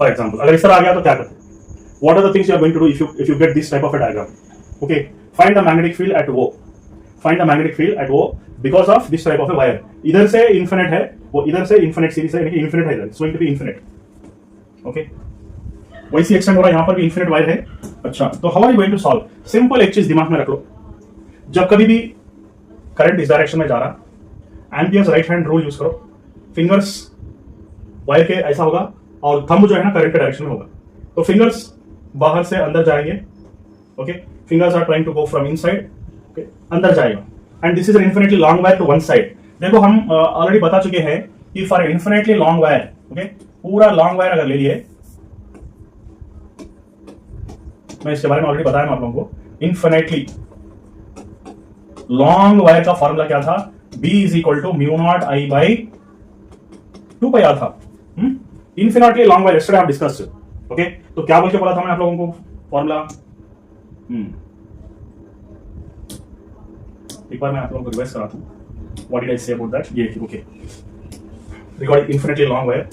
For example अगर इस तरह आ गया तो क्या करते हैं, what are the things you are going to do if you get this type of a diagram. Okay, find the magnetic field at O. Find the magnetic field at O because of this type of a wire. इधर से infinite है, वो इधर से infinite series है, infinite है, इधर it's going to be infinite. Okay, वैसे एक्सटेंड हो रहा है, यहां पर भी इन्फिनिट वायर है. अच्छा, तो how are you going to solve? Simple एक चीज दिमाग में रख लो, जब कभी भी करंट इस डायरेक्शन में जा रहा, amperes right hand rule use करो. फिंगर्स वायर के ऐसा होगा और थंब जो है ना करंट के डायरेक्शन में होगा. तो फिंगर्स बाहर से अंदर जाएंगे. Okay, fingers are trying to go from inside. Okay, अंदर जाएगा. And this is an infinitely long wire to one side. देखो हम ऑलरेडी बता चुके हैं कि for infinitely long wire, okay, पूरा लॉन्ग वायर अगर ले लिए, मैं इसके बारे में ऑलरेडी बताया आप लोगों को. इन्फिनिटली लॉन्ग वायर का फॉर्मूला क्या था? B is equal to mu naught I by 2πr था. इन्फिनिटली लॉन्ग वायर यस्टरडे आप डिस्कस. ओके, तो क्या बोल के बोला था मैं आप लोगों को फॉर्मूला? एक बार मैं आप लोगों को रिवाइज कराता हूं. What did I say about that? ये okay, regarding infinitely long wire.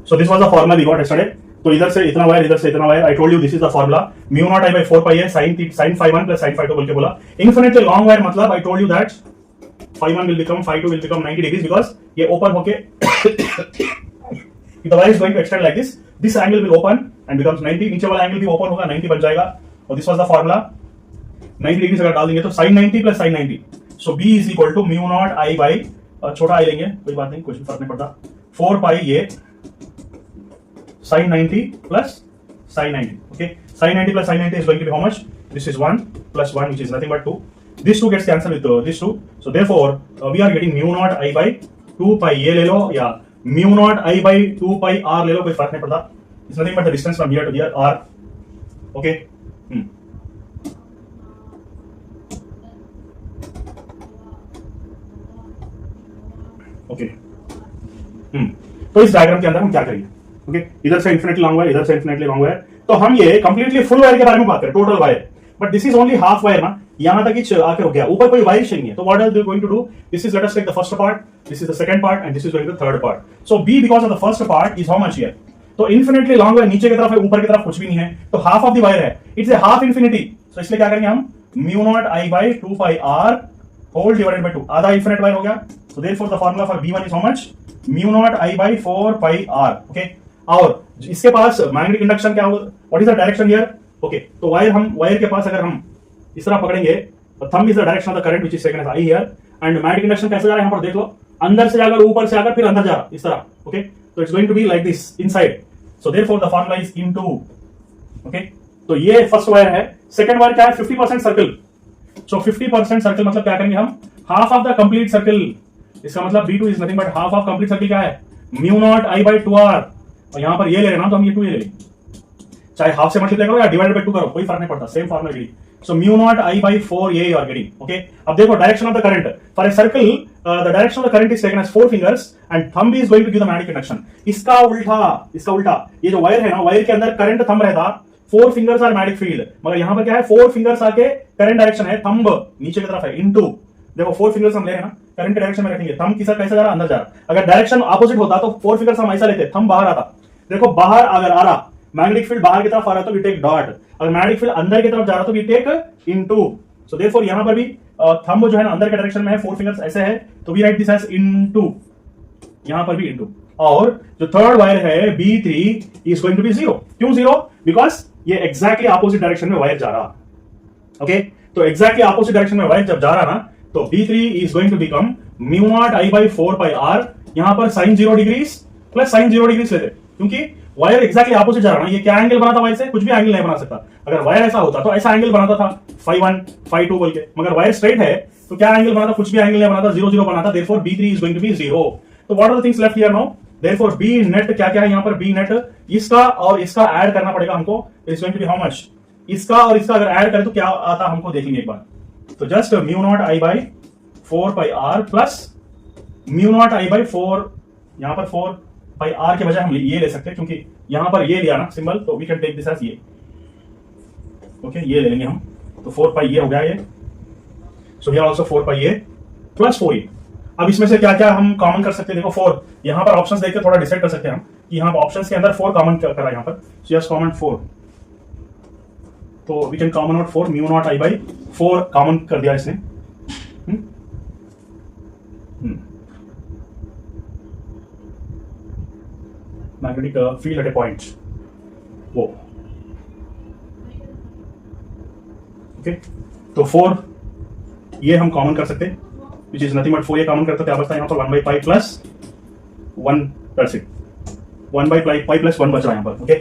So this was the formula we got yesterday. तो इधर से इतना वायर, इधर से इतना wire. I told you this is the formula. Mu naught I by 4 pi है, sin phi 1 plus sin phi 2 बोल के बोला. Infinitely long wire मतलब I told you that phi 1 will become phi 2 will become 90 degrees because ये open होके if the wire is going to extend like this, this angle will open and becomes 90. नीचे वाला angle भी open होगा, 90 बन जाएगा. और this was the formula. 90 degrees अगर डाल देंगे तो sin 90 plus sin 90. So B is equal to mu naught I by छोटा I लेंगे, कोई बात नहीं, कुछ फर्क नहीं पड़ता. 4 pi ये sin 90 plus sin 90. Okay, sin 90 plus sin 90 is going to be how much? This is 1 plus 1, which is nothing but 2. This 2 gets cancelled with this 2. So therefore we are getting mu naught I by 2 pi ये ले लो या mu naught I by 2 pi r ले लो, कोई फर्क नहीं पड़ता. It's nothing but the distance from here to here, r. Okay. Okay. तो इस डायग्राम के अंदर हम क्या करेंगे? ओके, इधर से इन्फिनिटली लॉन्ग वायर, इधर से इन्फिनिटली लॉन्ग वायर. तो हम ये कंप्लीटली फुल वायर के बारे में बात करें, total wire. But this is only half wire ना, यहां तक ही आके रुक गया, ऊपर कोई वायर नहीं है. तो what are they going to do? This is let us take the first part, this is the second part and this is going to third part. So B because of the first part is how much here. तो infinitely long wire नीचे की तरफ है, ऊपर की तरफ कुछ भी नहीं है, तो हाफ ऑफ द वायर है. It's a half infinity. So इसलिए क्या करेंगे हम? Mu naught I by 2 pi r whole divided by 2. आधा इन्फिनिट वायर हो गया. So therefore the formula for B1 is how much? Mu naught I by 4 pi r. Okay, और इसके पास मैग्नेटिक इंडक्शन क्या होगा? What is the direction here? Okay, तो wire के पास अगर हम इस तरह पकड़ेंगे, thumb is the direction of the current which is taken as I here. And magnetic induction कैसे जा रहा है यहां पर देख लो, अंदर से जाकर ऊपर से आकर फिर अंदर जा रहा इस तरह. ओके, तो it's going to be like this inside. So therefore the formula is into. Okay, तो ये फर्स्ट वायर है. सेकंड वायर क्या है? 50% सर्कल. सो 50% सर्कल मतलब क्या करेंगे हम? Half of the complete circle. इसका मतलब B2 is nothing but half of complete circle क्या है? Mu naught I by 2r. और यहां पर ये ले लेना, तो हम ये 2 ले लेंगे, चाहे हाफ से मल्टीप्लाई करो या डिवाइडेड बाय 2 करो, कोई फर्क नहीं पड़ता, same formula ready. So mu naught I by 4 ये यू आर गेटिंग. ओके, अब देखो direction of the current for a circle, the direction of the current is taken as 4 fingers and thumb is going to give the magnetic induction. इसका उल्टा ये जो wire है ना, wire के अंदर करंट थंब रहता, 4 फिंगर्स आर मैग्नेटिक फील्ड. मगर यहां पर क्या है? 4 फिंगर्स आके करंट डायरेक्शन है, थंब नीचे की तरफ है, इनटू. देखो 4 फिंगर्स हम ले रहे हैं ना, करंट के डायरेक्शन में रखेंगे, थंब किसका कैसे जा रहा? अंदर जा रहा. अगर डायरेक्शन ऑपोजिट होता तो 4 फिंगर्स हम ऐसा लेते, थंब बाहर आता. देखो बाहर अगर आ रहा, मैग्नेटिक फील्ड बाहर की तरफ आ रहा तो वी टेक डॉट. अगर मैग्नेटिक फील्ड अंदर की तरफ जा रहा तो we take into. So therefore यहां पर भी थंब जो है ना अंदर के डायरेक्शन में है, 4 फिंगर्स ऐसे है, तो we write this as into. यहां पर भी इनटू. और जो थर्ड वायर है B3 is going to be 0. क्यों 0? बिकॉज ये एग्जैक्टली ऑपोजिट डायरेक्शन में वायर जा रहा. ओके, तो एग्जैक्टली ऑपोजिट डायरेक्शन में वायर जब जा रहा ना, तो B3 is going to become mu naught I by 4 pi r. यहां पर sin 0 degrees plus sin 0 degrees लेते, क्योंकि वायर एग्जैक्टली ऑपोजिट जा रहा ना. ये क्या एंगल बनाता वायर से? कुछ भी एंगल नहीं बना सकता. अगर वायर ऐसा होता तो ऐसा एंगल बनाता था phi 1 phi 2 बोल के, मगर वायर स्ट्रेट है तो क्या एंगल बनाता? कुछ भी एंगल नहीं बनाता, 0 0 बनाता. Therefore B3 is going to be 0. तो what are the things left here now? Therefore B net क्या क्या है यहां पर? B नेट इसका और इसका ऐड करना पड़ेगा हमको. Is going to be how much? इसका और इसका अगर ऐड करें तो क्या आता हमको देखेंगे एक बार. तो just mu naught I by 4 pi r plus mu naught I by 4, यहां पर 4 pi r के बजाय हम ये ले सकते हैं, क्योंकि यहां पर ये लिया ना सिंबल, तो we can take this as ये. ओके, ये ले लेंगे हम, तो 4 pi ये हो गया ये. सो हियर आल्सो 4 pi ये प्लस 4 ये. अब इसमें से क्या क्या हम कॉमन कर सकते हैं, देखो 4 यहां पर ऑप्शंस देख के थोड़ा डिसाइड कर सकते हैं हम कि यहाँ ऑप्शंस के अंदर 4 कॉमन करा यहाँ पर, जस्ट कॉमन 4, तो we can common out 4 mu naught I by 4 common कर दिया इसने। Magnetic field at a point, वो ओके। तो 4 ये हम कॉमन कर सकते हैं, विच इज नथिंग बट 4 ये कॉमन करते हैं, बचता है यहाँ पर 1 by pi plus 1, that's it, 1 by pi plus 1 बच रहा है यहाँ पर, ओके।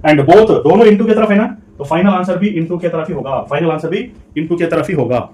एंड बोथ दोनों इनटू की तरफ है ना, तो फाइनल आंसर भी इनटू की तरफ ही होगा, फाइनल आंसर भी इनटू की तरफ ही होगा।